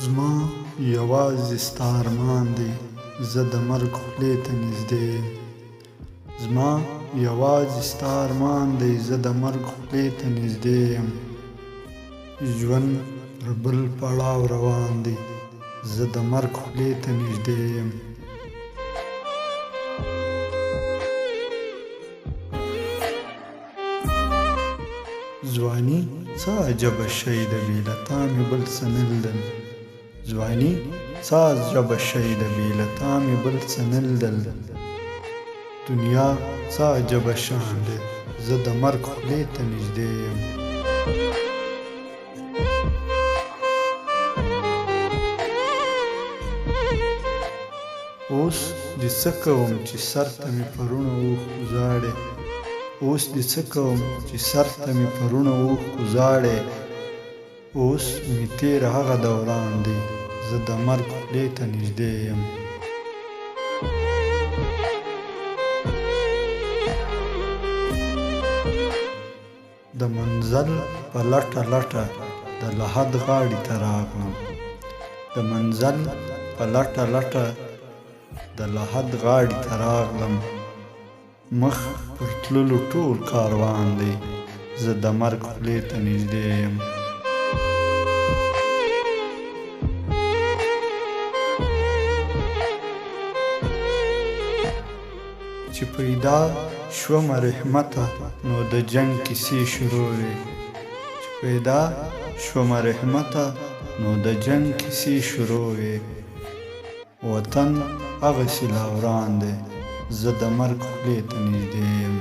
زما یوازې ستا ارمان دی، زه د مرګ خولې ته نږدې یم. زما یوازې ستا ارمان دی، زه د مرګ خولې ته نږدې یم. ژوند پر بل پړاو روان دی، زه د مرګ خولې ته نږدې یم. ځواني څه عجبه شی ده، بې له تا مې بل څه نه لیدل. ځواني څه عجبه شی ده، بې له تا مې بل څه نه لیدل. دنیا څه عجبه شان دی، زه د مرګ خولې ته نږدې یم. اوس دې څه کوم چې سر ته مې پرونه اوښکو ژاړې. اوس دې څه کوم چې سر ته مې پرونه اوښکو ژاړې. اوس مې تېر هغه دوران دی، زه د مرګ خولې ته نږدې یم. د منزل په لټه لټه د لحد غاړې ته راغلم. د منزل په لټه لټه د لحد غاړې ته راغلم. مخ پر تللو ټول کاروان دی، زه د مرګ خولې ته نږدې یم. چې پیدا شومه رحمته، نو د جنګ کیسې شروع وې. چې پیدا شومه رحمته، نو د جنګ کیسې شروع وې. وطن هغسې لا وران دی، زه د مرګ خولې ته نږدې یم.